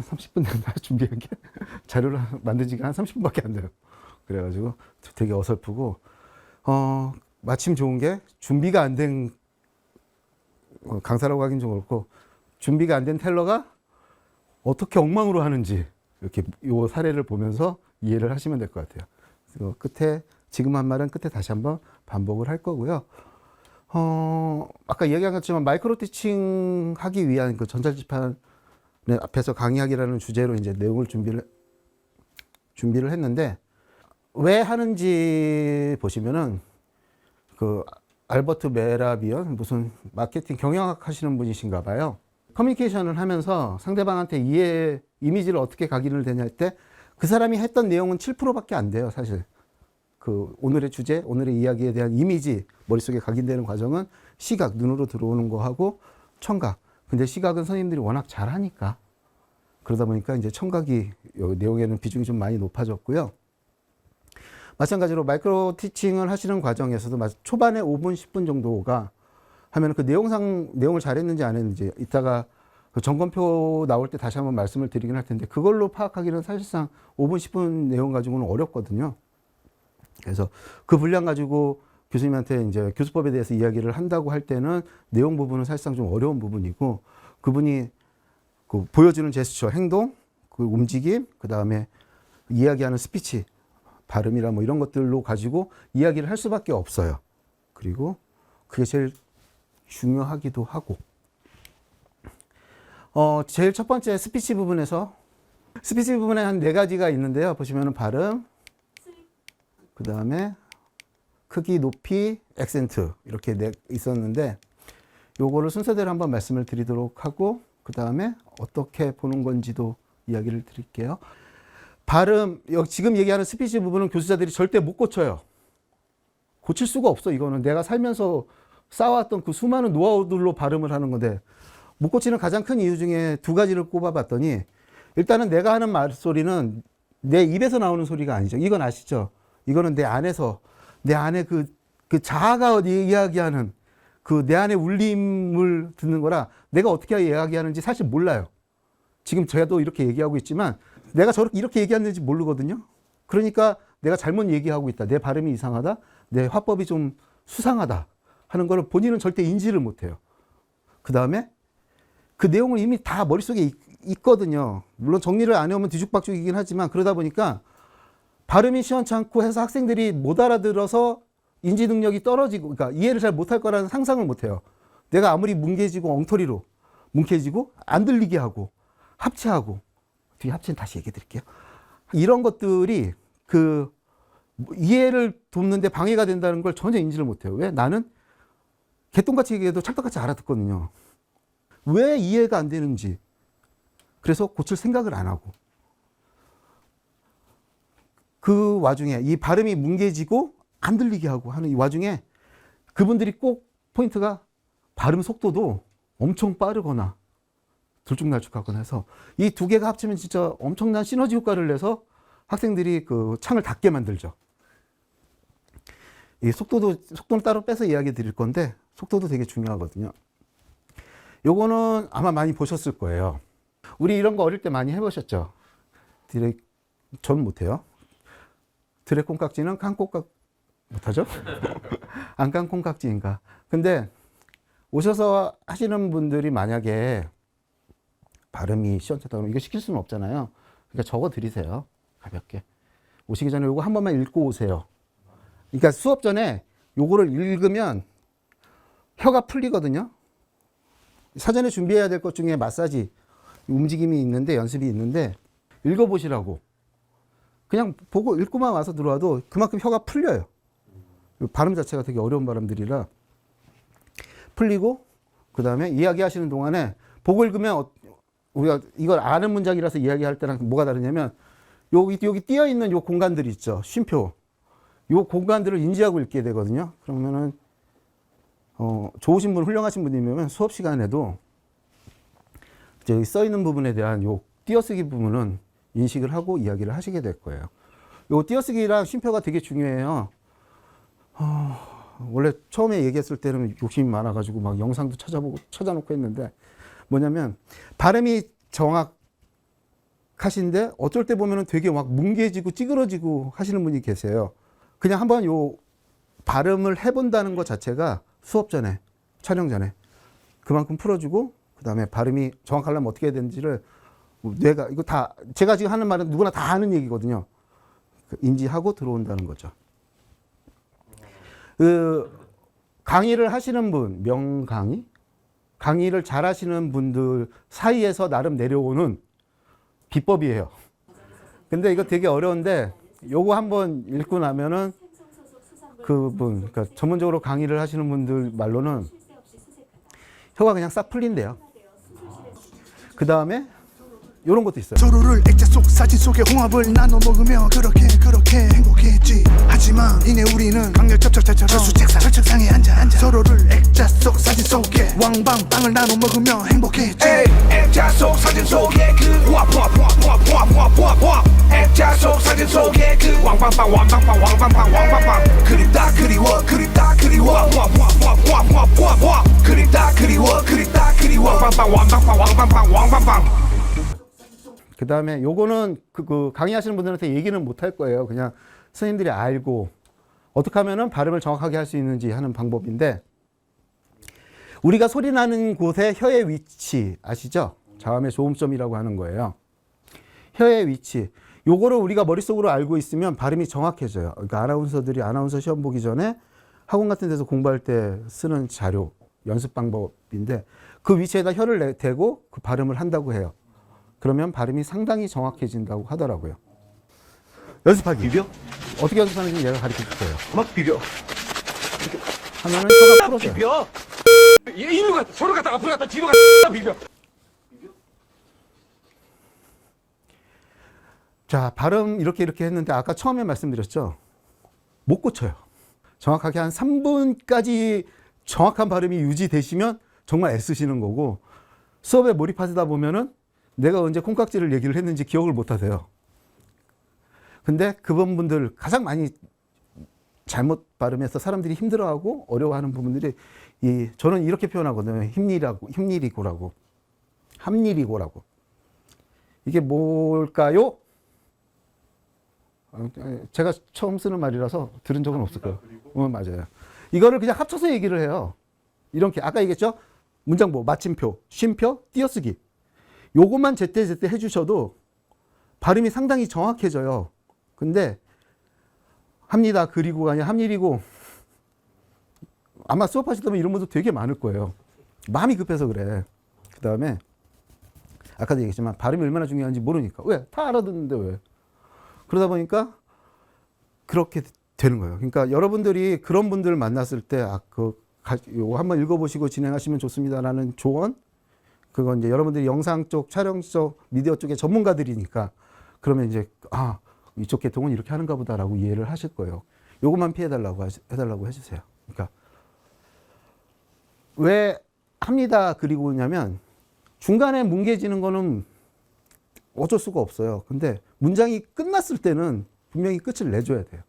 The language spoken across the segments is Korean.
한 30분 됐나 준비한 게 자료를 만든 지가 한 30분밖에 안 돼요. 그래가지고 되게 어설프고 마침 좋은 게 준비가 안 된 강사라고 하긴 좀 그렇고 준비가 안 된 텔러가 어떻게 엉망으로 하는지 이렇게 요 사례를 보면서 이해를 하시면 될 것 같아요. 그래서 끝에 지금 한 말은 끝에 다시 한번 반복을 할 거고요. 아까 얘기한 것처럼 마이크로 티칭 하기 위한 그 전자지판 앞에서 강의하기라는 주제로 이제 내용을 준비를 했는데 왜 하는지 보시면은 그 알버트 메라비언 무슨 마케팅 경영학 하시는 분이신가 봐요. 커뮤니케이션을 하면서 상대방한테 이미지를 어떻게 각인을 되냐 할 때 그 사람이 했던 내용은 7%밖에 안 돼요, 사실. 그 오늘의 주제, 오늘의 이야기에 대한 이미지 머릿속에 각인되는 과정은 시각, 눈으로 들어오는 거하고 청각. 근데 시각은 선생님들이 워낙 잘하니까 그러다 보니까 이제 청각이 내용에는 비중이 좀 많이 높아졌고요. 마찬가지로 마이크로 티칭을 하시는 과정에서도 초반에 5분, 10분 정도가 하면 그 내용을 잘했는지 안 했는지 이따가 그 점검표 나올 때 다시 한번 말씀을 드리긴 할 텐데 그걸로 파악하기는 사실상 5분, 10분 내용 가지고는 어렵거든요. 그래서 그 분량 가지고 교수님한테 이제 교수법에 대해서 이야기를 한다고 할 때는 내용 부분은 사실상 좀 어려운 부분이고 그분이 그 보여주는 제스처, 행동, 그 움직임, 그 다음에 이야기하는 스피치, 발음이나 뭐 이런 것들로 가지고 이야기를 할 수밖에 없어요. 그리고 그게 제일 중요하기도 하고. 제일 첫 번째 스피치 부분에 한 4가지가 있는데요. 보시면은 발음, 그 다음에 크기, 높이, 액센트 이렇게 있었는데 요거를 순서대로 한번 말씀을 드리도록 하고 그 다음에 어떻게 보는 건지도 이야기를 드릴게요. 발음, 지금 얘기하는 스피치 부분은 교수자들이 절대 못 고쳐요. 고칠 수가 없어. 이거는 내가 살면서 쌓아왔던 그 수많은 노하우들로 발음을 하는 건데 못 고치는 가장 큰 이유 중에 2가지를 꼽아봤더니 일단은 내가 하는 말소리는 내 입에서 나오는 소리가 아니죠. 이건 아시죠? 이거는 내 안에서 내 안에 그 자아가 이야기하는 그 내 안의 울림을 듣는 거라 내가 어떻게 이야기하는지 사실 몰라요. 지금 저도 이렇게 얘기하고 있지만 내가 이렇게 얘기하는지 모르거든요. 그러니까 내가 잘못 얘기하고 있다. 내 발음이 이상하다. 내 화법이 좀 수상하다 하는 걸 본인은 절대 인지를 못해요. 그 다음에 그 내용을 이미 다 머릿속에 있거든요. 물론 정리를 안 해오면 뒤죽박죽이긴 하지만 그러다 보니까 발음이 시원찮고 해서 학생들이 못 알아들어서 인지 능력이 떨어지고 그러니까 이해를 잘 못할 거라는 상상을 못해요. 내가 아무리 뭉개지고 엉터리로 뭉개지고 안 들리게 하고 합체하고 뒤에 합체는 다시 얘기해 드릴게요. 이런 것들이 그 이해를 돕는데 방해가 된다는 걸 전혀 인지를 못해요. 왜? 나는 개똥같이 얘기해도 찰떡같이 알아듣거든요. 왜 이해가 안 되는지. 그래서 고칠 생각을 안 하고. 그 와중에 이 발음이 뭉개지고 안 들리게 하고 하는 이 와중에 그분들이 꼭 포인트가 발음 속도도 엄청 빠르거나 들쭉날쭉하거나 해서 이 2개가 합치면 진짜 엄청난 시너지 효과를 내서 학생들이 그 창을 닫게 만들죠. 이 속도는 따로 빼서 이야기 드릴 건데 속도도 되게 중요하거든요. 요거는 아마 많이 보셨을 거예요. 우리 이런 거 어릴 때 많이 해보셨죠? 전 못해요. 드래콩깍지는 못하죠? 안깐 콩깍지인가. 근데 오셔서 하시는 분들이 만약에 발음이 시원찮다 그러면 이거 시킬 수는 없잖아요. 그러니까 적어 드리세요. 가볍게. 오시기 전에 요거 한 번만 읽고 오세요. 그러니까 수업 전에 요거를 읽으면 혀가 풀리거든요. 사전에 준비해야 될 것 중에 마사지, 움직임이 있는데, 연습이 있는데, 읽어보시라고. 그냥 보고 읽고만 와서 들어와도 그만큼 혀가 풀려요. 발음 자체가 되게 어려운 발음들이라. 풀리고, 그 다음에 이야기하시는 동안에 보고 읽으면 우리가 이걸 아는 문장이라서 이야기할 때랑 뭐가 다르냐면, 여기 띄어 있는 요 공간들이 있죠. 쉼표. 요 공간들을 인지하고 읽게 되거든요. 그러면은, 좋으신 분, 훌륭하신 분이면 수업 시간에도 여기 써 있는 부분에 대한 요 띄어쓰기 부분은 인식을 하고 이야기를 하시게 될 거예요. 요 띄어쓰기랑 쉼표가 되게 중요해요. 원래 처음에 얘기했을 때는 욕심이 많아가지고 막 영상도 찾아놓고 했는데 뭐냐면 발음이 하시는데 어쩔 때 보면은 되게 막 뭉개지고 찌그러지고 하시는 분이 계세요. 그냥 한번 요 발음을 해본다는 것 자체가 수업 전에, 촬영 전에 그만큼 풀어주고, 그 다음에 발음이 정확하려면 어떻게 해야 되는지를 뇌가, 이거 다, 제가 지금 하는 말은 누구나 다 아는 얘기거든요. 인지하고 들어온다는 거죠. 강의를 하시는 분, 명강의? 강의를 잘 하시는 분들 사이에서 나름 내려오는 비법이에요. 근데 이거 되게 어려운데, 요거 한번 읽고 나면은 그분, 그러니까 전문적으로 강의를 하시는 분들 말로는 혀가 그냥 싹 풀린대요. 그 다음에 요런 것도 있어요. 서로를 액자 속 사진 속에 홍합을 나눠 먹으며 그렇게 행복했지. 하지만 이내 우리는 강렬 접착제처럼 저수 책상에 앉아 서로를 액자 속 사진 속에 왕방빵을 나눠 먹으며 행복했지. 액자 속 사진 속에 그 액자 속 사진 속에 그 왕방빵 그립다 그리워 그립다 그리워 왕방빵. 그 다음에 요거는 그 강의하시는 분들한테 얘기는 못 할 거예요. 그냥 선생님들이 알고 어떻게 하면은 발음을 정확하게 할 수 있는지 하는 방법인데, 우리가 소리 나는 곳에 혀의 위치 아시죠? 자음의 조음점이라고 하는 거예요. 혀의 위치. 요거를 우리가 머릿속으로 알고 있으면 발음이 정확해져요. 그러니까 아나운서들이 아나운서 시험 보기 전에 학원 같은 데서 공부할 때 쓰는 자료, 연습 방법인데, 그 위치에다 혀를 대고 그 발음을 한다고 해요. 그러면 발음이 상당히 정확해진다고 하더라고요. 연습하기. 비벼? 어떻게 연습하는지 얘가 가르쳐 줄 거예요. 막 비벼. 하면은 혀가 풀어져요. 비벼. 이리로 갔다, 저리로 갔다, 앞으로 갔다, 뒤로 갔다, 비벼. 자, 발음 이렇게 했는데 아까 처음에 말씀드렸죠. 못 고쳐요. 정확하게 한 3분까지 정확한 발음이 유지되시면 정말 애쓰시는 거고, 수업에 몰입하시다 보면은 내가 언제 콩깍지를 얘기를 했는지 기억을 못 하세요. 근데 그분들 가장 많이 잘못 발음해서 사람들이 힘들어하고 어려워하는 부분들이, 저는 이렇게 표현하거든요. 힘일이고라고. 함일이고라고. 이게 뭘까요? 제가 처음 쓰는 말이라서 들은 적은 없을 거예요. 맞아요. 이거를 그냥 합쳐서 얘기를 해요. 이렇게 아까 얘기했죠? 문장보, 마침표, 쉼표, 띄어쓰기. 요것만 제때 해주셔도 발음이 상당히 정확해져요. 근데 합니다. 그리고가 아니라 함일이고, 아마 수업하시다 보면 이런 분도 되게 많을 거예요. 마음이 급해서 그래. 그 다음에 아까도 얘기했지만 발음이 얼마나 중요한지 모르니까. 왜? 다 알아듣는데 왜? 그러다 보니까 그렇게 되는 거예요. 그러니까 여러분들이 그런 분들 만났을 때 요거 한번 읽어보시고 진행하시면 좋습니다라는 조언, 그건 이제 여러분들이 영상 쪽, 촬영 쪽, 미디어 쪽의 전문가들이니까, 그러면 이제 이쪽 계통은 이렇게 하는가 보다라고 이해를 하실 거예요. 요것만 피해달라고 해주세요. 그러니까 왜 합니다 그리고 냐면 중간에 뭉개지는 거는 어쩔 수가 없어요. 근데 문장이 끝났을 때는 분명히 끝을 내줘야 돼요.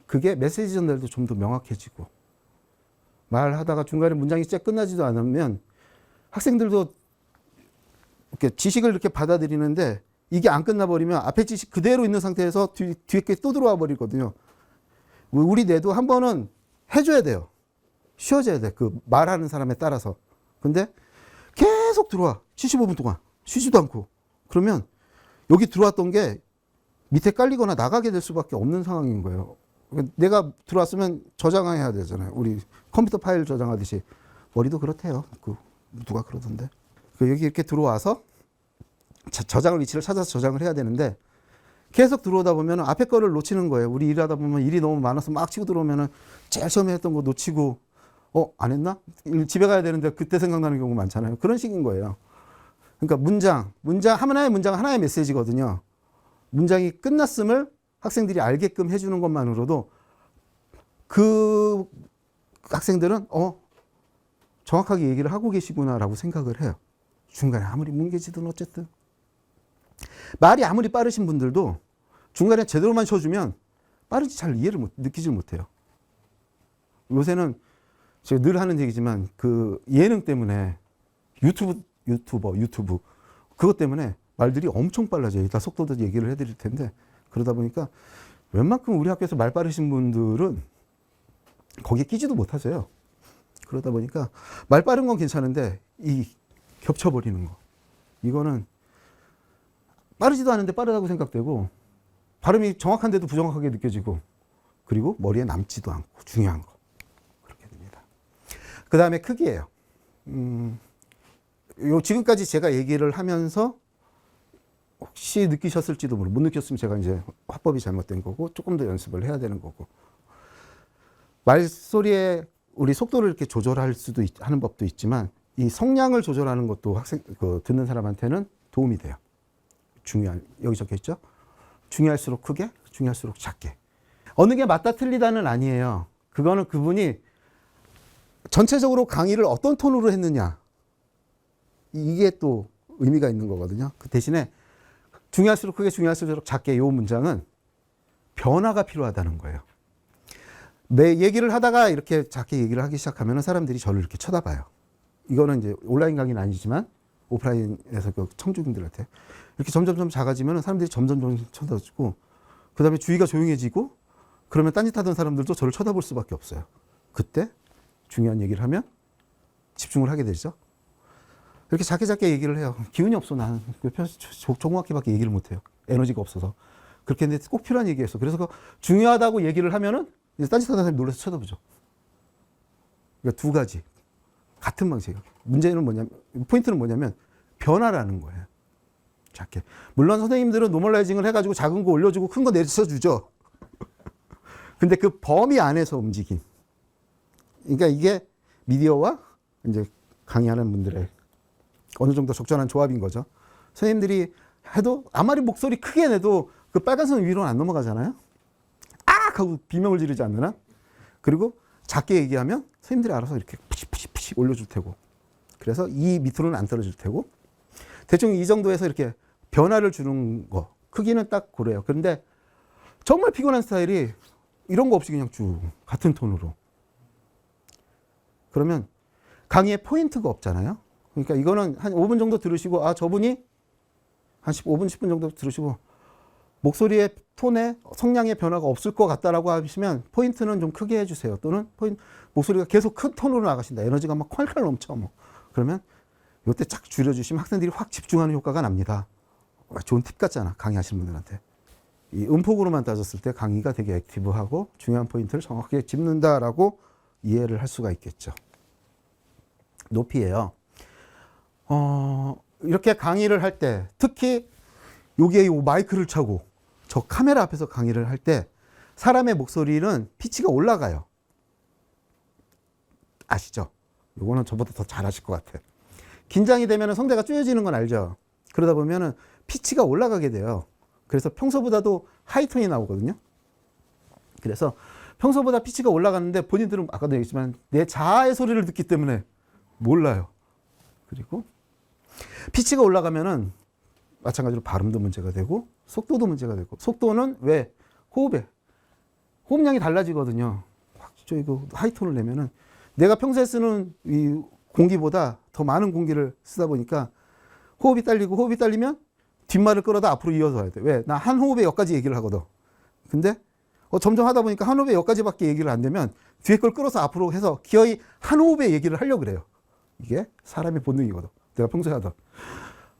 그게 메시지 전달도 좀 더 명확해지고, 말하다가 중간에 문장이 쫙 끝나지도 않으면 학생들도 이렇게 지식을 이렇게 받아들이는데 이게 안 끝나버리면 앞에 지식 그대로 있는 상태에서 뒤에 게 또 들어와 버리거든요. 우리 뇌도 한 번은 해줘야 돼요. 쉬어져야 돼. 그 말하는 사람에 따라서. 근데 계속 들어와. 75분 동안. 쉬지도 않고. 그러면 여기 들어왔던 게 밑에 깔리거나 나가게 될 수밖에 없는 상황인 거예요. 내가 들어왔으면 저장해야 되잖아요. 우리 컴퓨터 파일 저장하듯이. 머리도 그렇대요. 누가 그러던데. 여기 이렇게 들어와서 저장을 위치를 찾아서 저장을 해야 되는데, 계속 들어오다 보면 앞에 거를 놓치는 거예요. 우리 일하다 보면 일이 너무 많아서 막 치고 들어오면 제일 처음에 했던 거 놓치고, 안 했나? 집에 가야 되는데 그때 생각나는 경우 많잖아요. 그런 식인 거예요. 그러니까 하나의 문장, 하나의 메시지거든요. 문장이 끝났음을 학생들이 알게끔 해주는 것만으로도 그 학생들은 정확하게 얘기를 하고 계시구나라고 생각을 해요. 중간에 아무리 뭉개지든 어쨌든. 말이 아무리 빠르신 분들도 중간에 제대로만 쉬어주면 빠른지 잘 느끼질 못해요. 요새는 제가 늘 하는 얘기지만 그 예능 때문에 유튜브 그것 때문에 말들이 엄청 빨라져요. 이따 속도도 얘기를 해드릴 텐데 그러다 보니까 웬만큼 우리 학교에서 말 빠르신 분들은 거기에 끼지도 못하세요. 그러다 보니까 말 빠른 건 괜찮은데 이 겹쳐버리는 거 이거는 빠르지도 않은데 빠르다고 생각되고 발음이 정확한데도 부정확하게 느껴지고 그리고 머리에 남지도 않고 중요한 거 그렇게 됩니다. 그 다음에 크기예요. 요 지금까지 제가 얘기를 하면서 혹시 느끼셨을지도 모르고 못 느꼈으면 제가 이제 화법이 잘못된 거고 조금 더 연습을 해야 되는 거고 말소리에 우리 속도를 이렇게 조절할 수도 하는 법도 있지만 이 성량을 조절하는 것도 듣는 사람한테는 도움이 돼요. 여기 적혀 있죠? 중요할수록 크게, 중요할수록 작게. 어느 게 맞다 틀리다는 아니에요. 그거는 그분이 전체적으로 강의를 어떤 톤으로 했느냐. 이게 또 의미가 있는 거거든요. 그 대신에 중요할수록 크게, 중요할수록 작게 이 문장은 변화가 필요하다는 거예요. 매 얘기를 하다가 이렇게 작게 얘기를 하기 시작하면 사람들이 저를 이렇게 쳐다봐요. 이거는 이제 온라인 강의는 아니지만 오프라인에서 그 청중들한테 이렇게 점점 작아지면 사람들이 점점 쳐다보고 그 다음에 주위가 조용해지고 그러면 딴짓 하던 사람들도 저를 쳐다볼 수밖에 없어요. 그때 중요한 얘기를 하면 집중을 하게 되죠. 이렇게 작게 얘기를 해요. 기운이 없어 나는 조그맣게밖에 얘기를 못해요. 에너지가 없어서. 그렇게 했는데 꼭 필요한 얘기였어. 그래서 그 중요하다고 얘기를 하면은 이제 딴짓하는 사람이 놀라서 쳐다보죠. 그러니까 두 가지 같은 방식이에요. 문제는 뭐냐면 포인트는 뭐냐면 변화라는 거예요. 작게. 물론 선생님들은 노멀라이징을 해가지고 작은 거 올려주고 큰 거 내려주죠. 근데 그 범위 안에서 움직임. 그러니까 이게 미디어와 이제 강의하는 분들의 어느 정도 적절한 조합인 거죠. 선생님들이 해도 아무리 목소리 크게 내도 그 빨간 선 위로는 안 넘어가잖아요. 악! 하고 비명을 지르지 않느나. 그리고 작게 얘기하면 선생님들이 알아서 이렇게 푸시 올려줄 테고. 그래서 이 밑으로는 안 떨어질 테고. 대충 이 정도에서 이렇게 변화를 주는 거. 크기는 딱 그래요. 그런데 정말 피곤한 스타일이 이런 거 없이 그냥 쭉 같은 톤으로. 그러면 강의에 포인트가 없잖아요. 그러니까 이거는 한 5분 정도 들으시고 저분이 한 5분, 10분 정도 들으시고 목소리의 톤에 성량의 변화가 없을 것 같다라고 하시면 포인트는 좀 크게 해주세요. 또는 목소리가 계속 큰 톤으로 나가신다. 에너지가 막 콸콸 넘쳐. 그러면 이때 쫙 줄여주시면 학생들이 확 집중하는 효과가 납니다. 좋은 팁 같잖아. 강의하시는 분들한테. 이 음폭으로만 따졌을 때 강의가 되게 액티브하고 중요한 포인트를 정확하게 짚는다라고 이해를 할 수가 있겠죠. 높이예요. 이렇게 강의를 할 때 특히 여기에 요 마이크를 차고 저 카메라 앞에서 강의를 할 때 사람의 목소리는 피치가 올라가요. 아시죠? 요거는 저보다 더 잘 아실 것 같아요. 긴장이 되면 성대가 쪼여지는 건 알죠? 그러다 보면은 피치가 올라가게 돼요. 그래서 평소보다도 하이톤이 나오거든요. 그래서 평소보다 피치가 올라가는데 본인들은 아까도 얘기했지만 내 자아의 소리를 듣기 때문에 몰라요. 그리고 피치가 올라가면은 마찬가지로 발음도 문제가 되고 속도도 문제가 되고 속도는 왜? 호흡량이 달라지거든요. 저 이거 하이톤을 내면은 내가 평소에 쓰는 이 공기보다 더 많은 공기를 쓰다 보니까 호흡이 딸리면 뒷말을 끌어다 앞으로 이어서 해야 돼. 왜? 나 한 호흡에 여기까지 얘기를 하거든. 근데 점점 하다 보니까 한 호흡에 여기까지밖에 얘기를 안 되면 뒤에 걸 끌어서 앞으로 해서 기어이 한 호흡에 얘기를 하려고 그래요. 이게 사람의 본능이거든. 내가 평소에 하던.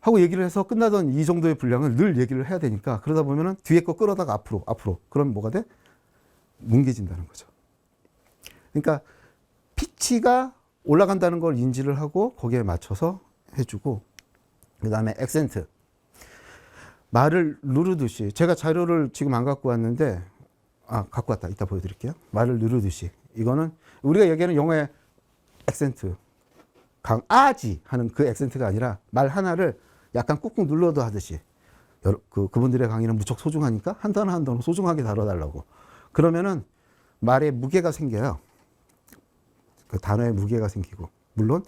하고 얘기를 해서 끝나던 이 정도의 분량을 늘 얘기를 해야 되니까 그러다 보면은 뒤에 거 끌어다가 앞으로. 그러면 뭐가 돼? 뭉개진다는 거죠. 그러니까 피치가 올라간다는 걸 인지를 하고 거기에 맞춰서 해주고 그 다음에 액센트. 말을 누르듯이 제가 자료를 지금 안 갖고 왔는데 갖고 왔다. 이따 보여드릴게요. 말을 누르듯이. 이거는 우리가 얘기하는 영어의 액센트. 강아지 하는 그 액센트가 아니라 말 하나를 약간 꾹꾹 눌러도 하듯이 그분들의 강의는 무척 소중하니까 한 단어 한 단어 소중하게 다뤄달라고. 그러면은 말에 무게가 생겨요. 그 단어에 무게가 생기고 물론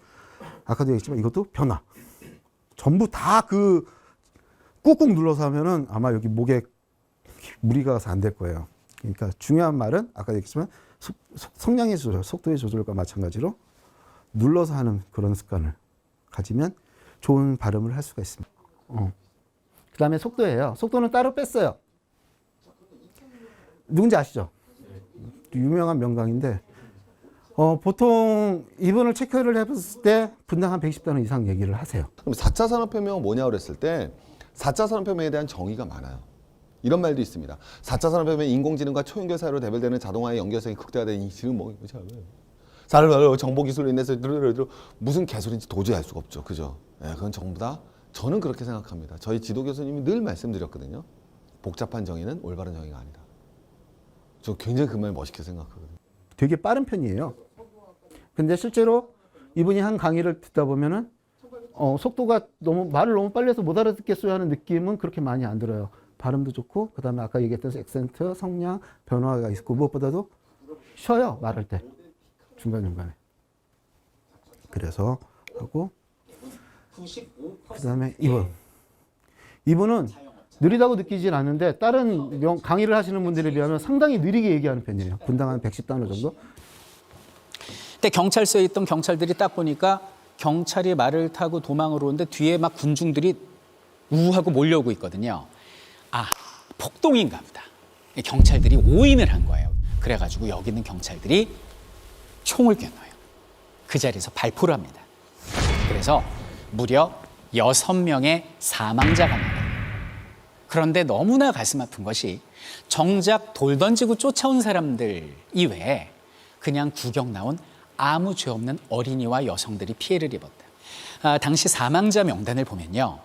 아까도 얘기했지만 이것도 변화. 전부 다 그 꾹꾹 눌러서 하면은 아마 여기 목에 무리가 가서 안 될 거예요. 그러니까 중요한 말은 아까 얘기했지만 성량의 조절, 속도의 조절과 마찬가지로 눌러서 하는 그런 습관을 가지면 좋은 발음을 할 수가 있습니다. 그 다음에 속도예요. 속도는 따로 뺐어요. 누군지 아시죠? 유명한 명강인데 보통 이분을 체크를 해봤을 때 분당 한 110단원 이상 얘기를 하세요. 그럼 4차 산업혁명은 뭐냐 그랬을 때 4차 산업혁명에 대한 정의가 많아요. 이런 말도 있습니다. 4차 산업혁명 인공지능과 초연결 사이로 대별되는 자동화의 연결성이 극대화된 이 지금 뭐 정보기술로 인해서 무슨 개소리인지 도저히 알 수가 없죠. 그죠? 예, 그건 전부 다 저는 그렇게 생각합니다. 저희 지도 교수님이 늘 말씀드렸거든요. 복잡한 정의는 올바른 정의가 아니다. 저 굉장히 그 말 멋있게 생각하거든요. 되게 빠른 편이에요. 근데 실제로 이분이 한 강의를 듣다 보면은 속도가 말을 너무 빨리 해서 못 알아듣겠어요 하는 느낌은 그렇게 많이 안 들어요. 발음도 좋고 그다음에 아까 얘기했던 액센트, 성량, 변화가 있고 무엇보다도 쉬어요. 말할 때. 중간중간에. 그래서 하고 그다음에 이분은 느리다고 느끼진 않는데 다른 강의를 하시는 분들에 비하면 상당히 느리게 얘기하는 편이에요. 분당 한 110단어 정도. 근데 경찰서에 있던 경찰들이 딱 보니까 경찰이 말을 타고 도망을 오는데 뒤에 막 군중들이 우하고 몰려오고 있거든요. 아, 폭동인가 보다. 경찰들이 오인을 한 거예요. 그래가지고 여기 있는 경찰들이 총을 겨눠요. 그 자리에서 발포를 합니다. 그래서 무려 6명의 사망자가 나요. 그런데 너무나 가슴 아픈 것이 정작 돌 던지고 쫓아온 사람들 이외에 그냥 구경 나온 아무 죄 없는 어린이와 여성들이 피해를 입었다. 당시 사망자 명단을 보면요.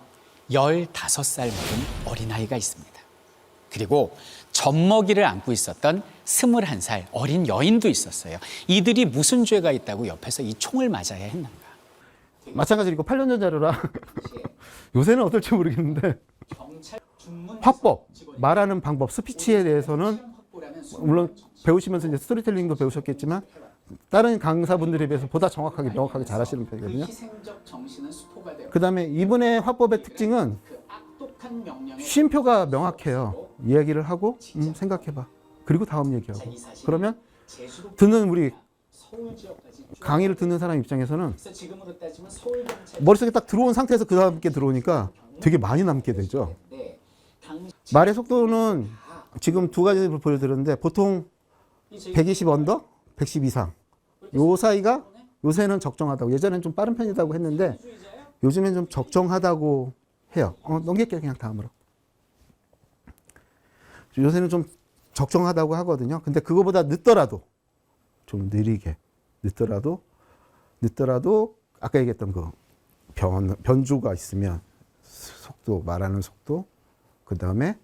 15살 먹은 어린아이가 있습니다. 그리고 젖먹이를 안고 있었던 21살 어린 여인도 있었어요. 이들이 무슨 죄가 있다고 옆에서 이 총을 맞아야 했는가. 마찬가지로 이거 8년 전 자료라 요새는 어떨지 모르겠는데 화법, 말하는 방법, 스피치에 대해서는 물론 배우시면서 이제 스토리텔링도 배우셨겠지만 다른 강사분들에 비해서 보다 정확하게 명확하게 잘하시는 편이거든요. 그 다음에 이분의 화법의 특징은 쉼표가 명확해요. 이야기를 하고 생각해봐. 그리고 다음 얘기하고. 그러면 듣는 우리 강의를 듣는 사람 입장에서는 머릿속에 딱 들어온 상태에서 그 다음 게 들어오니까 되게 많이 남게 되죠. 말의 속도는 지금 두 가지를 보여드렸는데 보통 120 언더, 110 이상. 요 사이가 요새는 적정하다고. 예전엔 좀 빠른 편이라고 했는데 요즘엔 좀 적정하다고 해요. 넘길게요. 그냥 다음으로. 요새는 좀 적정하다고 하거든요. 근데 그거보다 늦더라도 좀 느리게 늦더라도 아까 얘기했던 그 변주가 있으면 속도, 말하는 속도, 그 다음에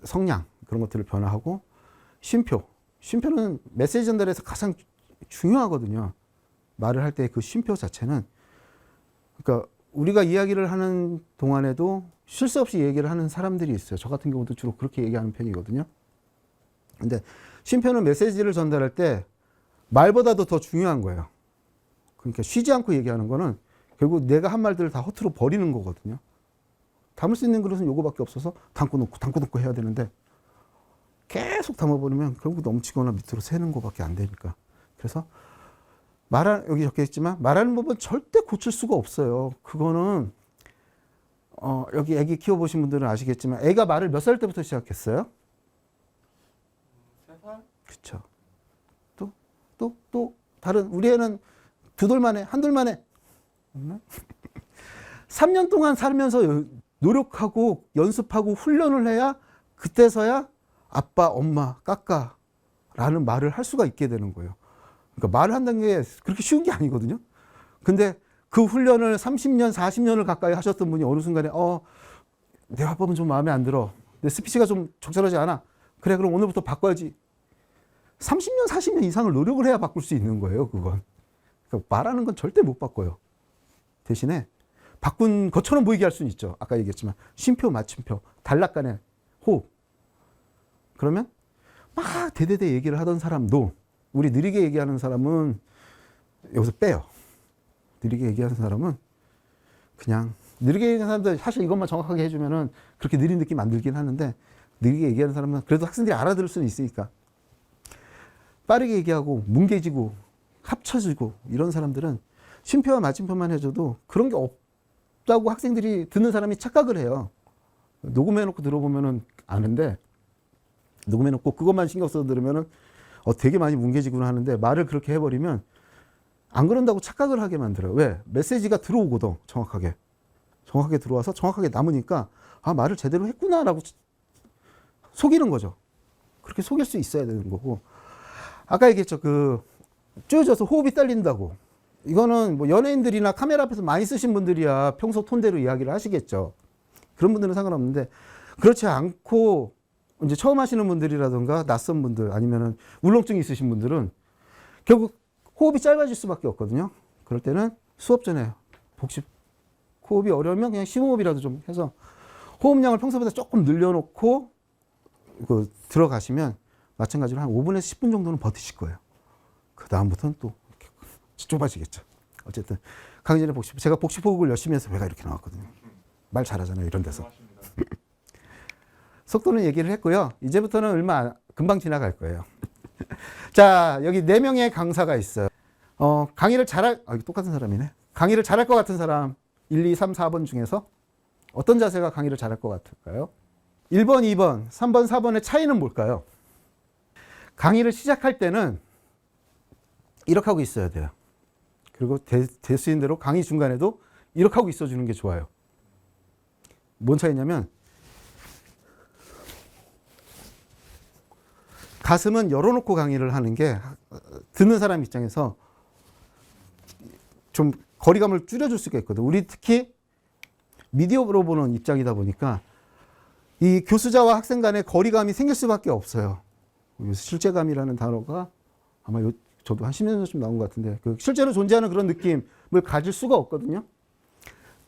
성량 그런 것들을 변화하고 쉼표는 메시지 전달에서 가장 중요하거든요. 말을 할 때 그 쉼표 자체는 그러니까 우리가 이야기를 하는 동안에도 쉴 새 없이 얘기를 하는 사람들이 있어요. 저 같은 경우도 주로 그렇게 얘기하는 편이거든요. 근데 쉼표는 메시지를 전달할 때 말보다도 더 중요한 거예요. 그러니까 쉬지 않고 얘기하는 거는 결국 내가 한 말들을 다 허투루 버리는 거거든요. 담을 수 있는 그릇은 요거밖에 없어서 담고 놓고 해야 되는데 계속 담아버리면 결국 넘치거나 밑으로 새는 거밖에 안 되니까. 그래서 여기 적혀 있지만 말하는 법은 절대 고칠 수가 없어요. 그거는 여기 애기 키워보신 분들은 아시겠지만 애가 말을 몇 살 때부터 시작했어요? 3살? 그렇죠. 또 다른 우리 애는 한돌 만에 3년 동안 살면서 노력하고 연습하고 훈련을 해야 그때서야 아빠, 엄마, 까까라는 말을 할 수가 있게 되는 거예요. 그러니까 말을 한다는 게 그렇게 쉬운 게 아니거든요. 근데 그 훈련을 30년, 40년을 가까이 하셨던 분이 어느 순간에 내 화법은 좀 마음에 안 들어. 내 스피치가 좀 적절하지 않아. 그래, 그럼 오늘부터 바꿔야지. 30년, 40년 이상을 노력을 해야 바꿀 수 있는 거예요, 그건. 그러니까 말하는 건 절대 못 바꿔요. 대신에 바꾼 것처럼 보이게 할 수는 있죠. 아까 얘기했지만 쉼표, 맞춤표, 단락간의 호흡. 그러면 막 대대대 얘기를 하던 사람도 우리 느리게 얘기하는 사람은 여기서 빼요. 느리게 얘기하는 사람은 그냥 느리게 얘기하는 사람들 사실 이것만 정확하게 해주면은 그렇게 느린 느낌 안 들긴 하는데 느리게 얘기하는 사람은 그래도 학생들이 알아들을 수는 있으니까 빠르게 얘기하고 뭉개지고 합쳐지고 이런 사람들은 쉼표와 맞춤표만 해줘도 그런 게 없다고 학생들이 듣는 사람이 착각을 해요. 녹음해놓고 들어보면은 아는데 녹음해놓고 그것만 신경 써서 들으면은 되게 많이 뭉개지구나 하는데 말을 그렇게 해버리면 안 그런다고 착각을 하게 만들어요. 왜? 메시지가 들어오거든. 정확하게 들어와서 정확하게 남으니까 아 말을 제대로 했구나라고 속이는 거죠. 그렇게 속일 수 있어야 되는 거고 아까 얘기했죠. 그 쪼여져서 호흡이 딸린다고. 이거는 뭐 연예인들이나 카메라 앞에서 많이 쓰신 분들이야 평소 톤대로 이야기를 하시겠죠. 그런 분들은 상관없는데 그렇지 않고 이제 처음 하시는 분들이라든가 낯선 분들 아니면은 울렁증이 있으신 분들은 결국 호흡이 짧아질 수밖에 없거든요. 그럴 때는 수업 전에 복식 호흡이 어려우면 그냥 심호흡이라도 좀 해서 호흡량을 평소보다 조금 늘려놓고 그 들어가시면 마찬가지로 한 5분에서 10분 정도는 버티실 거예요. 그 다음부터는 또 이렇게 좁아지겠죠. 어쨌든 강의 전에 복식 제가 복식 호흡을 열심히 해서 배가 이렇게 나왔거든요. 말 잘하잖아요. 이런 데서. 속도는 얘기를 했고요. 이제부터는 금방 지나갈 거예요. 자, 여기 4명의 강사가 있어요. 강의를 똑같은 사람이네. 강의를 잘할 것 같은 사람 1, 2, 3, 4번 중에서 어떤 자세가 강의를 잘할 것 같을까요? 1번, 2번, 3번, 4번의 차이는 뭘까요? 강의를 시작할 때는 이렇게 하고 있어야 돼요. 그리고 될 수 있는 대로 강의 중간에도 이렇게 하고 있어주는 게 좋아요. 뭔 차이냐면 가슴은 열어놓고 강의를 하는 게 듣는 사람 입장에서 좀 거리감을 줄여줄 수가 있거든. 우리 특히 미디어로 보는 입장이다 보니까 이 교수자와 학생 간의 거리감이 생길 수밖에 없어요. 실제감이라는 단어가 아마 저도 한 10년 전쯤 나온 것 같은데 그 실제로 존재하는 그런 느낌을 가질 수가 없거든요.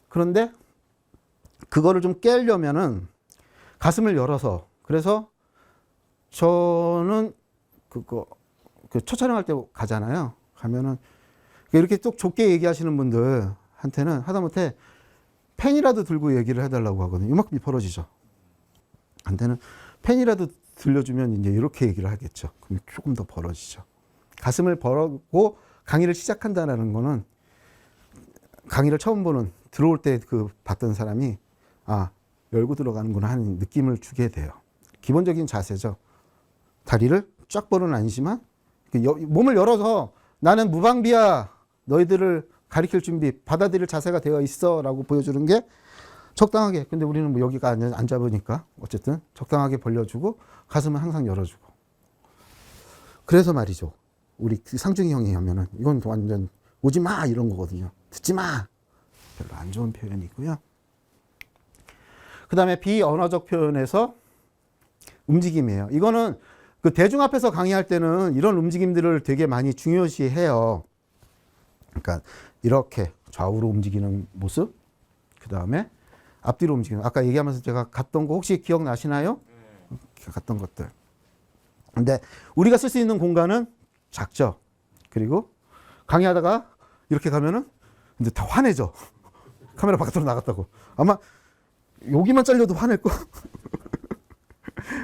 그런데 그거를 좀 깨려면은 가슴을 열어서 그래서 저는 그 첫 촬영할 때 가잖아요. 가면은 이렇게 또 좁게 얘기하시는 분들한테는 하다못해 펜이라도 들고 얘기를 해달라고 하거든요. 이만큼이 벌어지죠. 한테는 펜이라도 들려주면 이제 이렇게 얘기를 하겠죠. 그럼 조금 더 벌어지죠. 가슴을 벌고 강의를 시작한다는 거는 강의를 처음 들어올 때 봤던 사람이 열고 들어가는구나 하는 느낌을 주게 돼요. 기본적인 자세죠. 다리를 쫙 벌어는 아니지만 몸을 열어서 나는 무방비야. 너희들을 가리킬 준비, 받아들일 자세가 되어 있어 라고 보여주는 게 적당하게. 근데 우리는 뭐 여기가 안 잡으니까 어쨌든 적당하게 벌려주고 가슴은 항상 열어주고. 그래서 말이죠. 우리 상중이 형이 하면은 이건 완전 오지 마 이런 거거든요. 듣지 마. 별로 안 좋은 표현이고요. 그 다음에 비언어적 표현에서 움직임이에요. 이거는 그 대중 앞에서 강의할 때는 이런 움직임들을 되게 많이 중요시 해요. 그러니까 이렇게 좌우로 움직이는 모습, 그 다음에 앞뒤로 움직이는, 아까 얘기하면서 제가 갔던 거 혹시 기억나시나요? 갔던 것들. 근데 우리가 쓸 수 있는 공간은 작죠. 그리고 강의하다가 이렇게 가면은 이제 다 화내죠. 카메라 바깥으로 나갔다고. 아마 여기만 잘려도 화낼 거.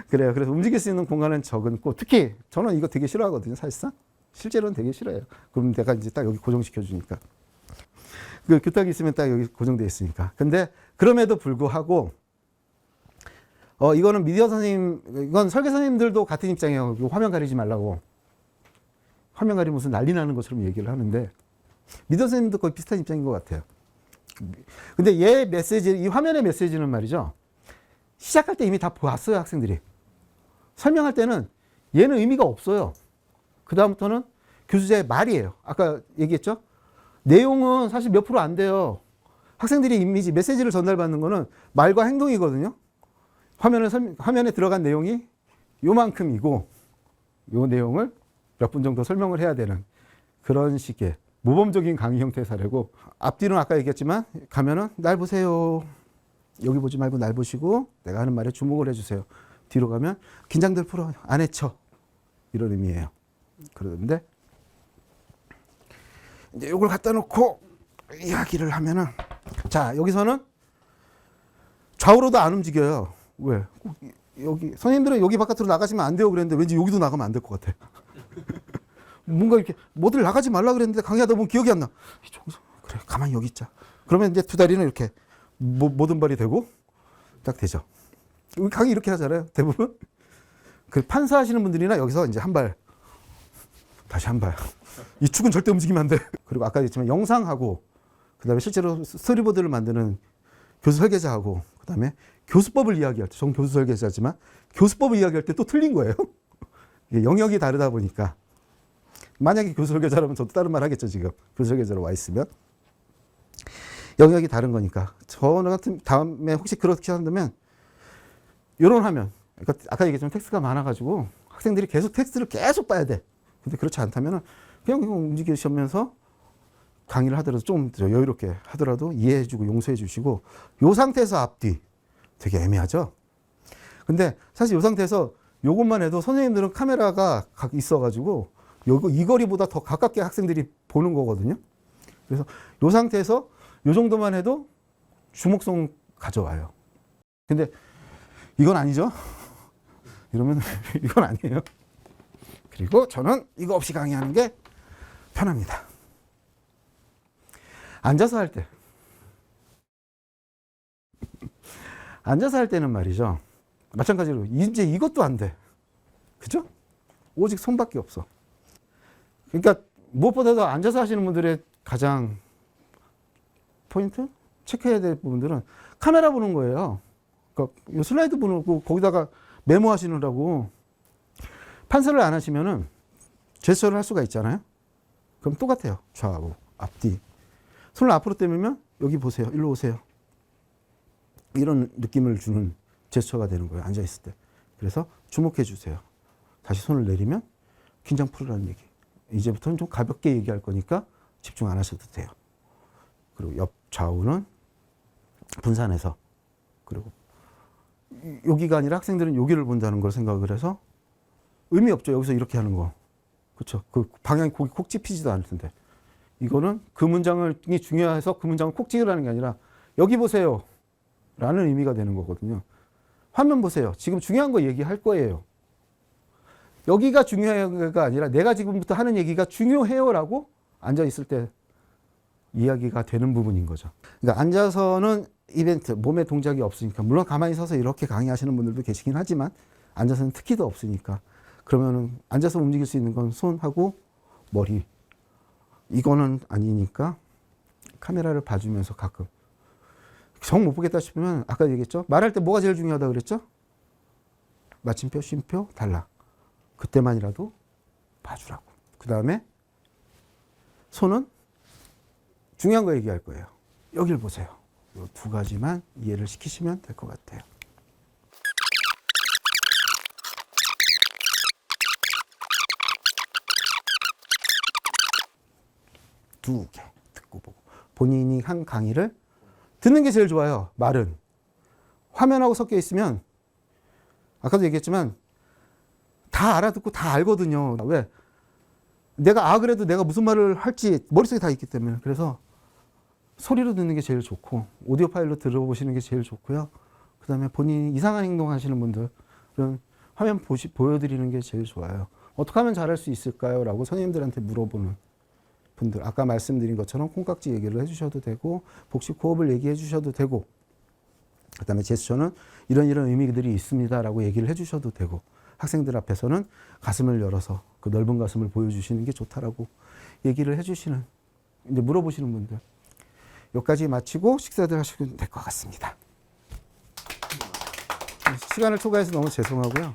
그래요. 그래서 움직일 수 있는 공간은 적고, 특히 저는 이거 되게 싫어하거든요. 사실상 실제로는 되게 싫어요. 그럼 내가 이제 딱 여기 고정시켜 주니까. 그 교탁이 있으면 딱 여기 고정돼 있으니까. 근데 그럼에도 불구하고 이거는 미디어 선생님, 이건 설계 선생님들도 같은 입장이에요. 화면 가리지 말라고. 화면 가리면 무슨 난리 나는 것처럼 얘기를 하는데 미디어 선생님도 거의 비슷한 입장인 것 같아요. 근데 이 화면의 메시지는 말이죠. 시작할 때 이미 다 보았어요, 학생들이. 설명할 때는 얘는 의미가 없어요. 그 다음부터는 교수자의 말이에요. 아까 얘기했죠? 내용은 사실 몇 프로 안 돼요. 학생들이 이미지, 메시지를 전달받는 거는 말과 행동이거든요. 화면에 들어간 내용이 요만큼이고 요 내용을 몇 분 정도 설명을 해야 되는 그런 식의 모범적인 강의 형태의 사례고, 앞뒤는 아까 얘기했지만 가면은 날 보세요. 여기 보지 말고 날 보시고 내가 하는 말에 주목을 해주세요. 뒤로 가면 긴장들 풀어, 안 해쳐. 이런 의미예요. 그런데 이제 이걸 갖다 놓고 이야기를 하면은, 자, 여기서는 좌우로도 안 움직여요. 왜? 여기 선생님들은 여기 바깥으로 나가시면 안 돼요 그랬는데 왠지 여기도 나가면 안 될 것 같아. 뭔가 이렇게 뭐들 나가지 말라 그랬는데 강의하다 보면 기억이 안 나. 그래, 가만히 여기 있자. 그러면 이제 두 다리는 이렇게 모든 발이 되고 딱 되죠. 우리 강의 이렇게 하잖아요. 대부분. 그 판사하시는 분들이나 여기서 이제 한 발, 다시 한 발. 이 축은 절대 움직이면 안 돼. 그리고 아까 얘기했지만 영상하고, 그 다음에 실제로 스토리보드를 만드는 교수 설계자하고, 그 다음에 교수법을 이야기할 때, 전 교수 설계자지만 교수법을 이야기할 때 또 틀린 거예요. 이게 영역이 다르다 보니까. 만약에 교수 설계자라면 저도 다른 말 하겠죠, 지금. 교수 설계자로 와 있으면. 영역이 다른 거니까. 저 같은 다음에 혹시 그렇게 한다면, 요런 화면. 그러니까 아까 얘기했지만 텍스트가 많아가지고 학생들이 계속 텍스트를 계속 봐야 돼. 근데 그렇지 않다면 그냥 움직이시면서 강의를 하더라도 좀 여유롭게 하더라도 이해해주고 용서해주시고, 요 상태에서 앞뒤 되게 애매하죠. 근데 사실 요 상태에서 요것만 해도 선생님들은 카메라가 있어가지고 이 거리보다 더 가깝게 학생들이 보는 거거든요. 그래서 요 상태에서 요 정도만 해도 주목성 가져와요. 근데 이건 아니죠. 이러면 이건 아니에요. 그리고 저는 이거 없이 강의하는 게 편합니다. 앉아서 할 때. 앉아서 할 때는 말이죠. 마찬가지로 이제 이것도 안 돼. 그죠? 오직 손밖에 없어. 그러니까 무엇보다도 앉아서 하시는 분들의 가장 포인트? 체크해야 될 부분들은 카메라 보는 거예요. 그러니까 이 슬라이드 보는 거 거기다가 메모하시느라고 판서를 안 하시면은 제스처를 할 수가 있잖아요. 그럼 똑같아요. 좌우, 앞뒤. 손을 앞으로 떼면 여기 보세요. 일로 오세요. 이런 느낌을 주는 제스처가 되는 거예요. 앉아있을 때. 그래서 주목해 주세요. 다시 손을 내리면 긴장 풀으라는 얘기. 이제부터는 좀 가볍게 얘기할 거니까 집중 안 하셔도 돼요. 그리고 옆 좌우는 분산해서. 그리고 여기가 아니라 학생들은 여기를 본다는 걸 생각을 해서 의미 없죠. 여기서 이렇게 하는 거. 그렇죠. 그 방향이 거기 콕 집히지도 않을 텐데. 이거는 그 문장이 중요해서 그 문장을 콕 찍으라는 게 아니라 여기 보세요. 라는 의미가 되는 거거든요. 화면 보세요. 지금 중요한 거 얘기할 거예요. 여기가 중요해가 아니라 내가 지금부터 하는 얘기가 중요해요라고 앉아있을 때 이야기가 되는 부분인 거죠. 그러니까 앉아서는 이벤트, 몸에 동작이 없으니까, 물론 가만히 서서 이렇게 강의하시는 분들도 계시긴 하지만 앉아서는 특히 더 없으니까, 그러면은 앉아서 움직일 수 있는 건 손하고 머리. 이거는 아니니까 카메라를 봐주면서 가끔 정 못 보겠다 싶으면 아까 얘기했죠. 말할 때 뭐가 제일 중요하다 그랬죠? 마침표, 쉼표, 단락. 그때만이라도 봐주라고. 그 다음에 손은 중요한 거 얘기할 거예요. 여길 보세요. 이 두 가지만 이해를 시키시면 될 것 같아요. 두 개 듣고 보고. 본인이 한 강의를 듣는 게 제일 좋아요. 말은. 화면하고 섞여 있으면 아까도 얘기했지만 다 알아듣고 다 알거든요. 왜? 내가 그래도 내가 무슨 말을 할지 머릿속에 다 있기 때문에. 그래서 소리로 듣는 게 제일 좋고 오디오 파일로 들어보시는 게 제일 좋고요. 그 다음에 본인이 이상한 행동 하시는 분들은 화면 보여드리는 게 제일 좋아요. 어떻게 하면 잘할 수 있을까요? 라고 선생님들한테 물어보는 분들. 아까 말씀드린 것처럼 콩깍지 얘기를 해주셔도 되고 복식 호흡을 얘기해 주셔도 되고, 그 다음에 제스처는 이런 의미들이 있습니다 라고 얘기를 해주셔도 되고, 학생들 앞에서는 가슴을 열어서 그 넓은 가슴을 보여주시는 게 좋다라고 얘기를 해주시는, 이제 물어보시는 분들. 여기까지 마치고 식사들 하시면 될 것 같습니다. 시간을 초과해서 너무 죄송하고요.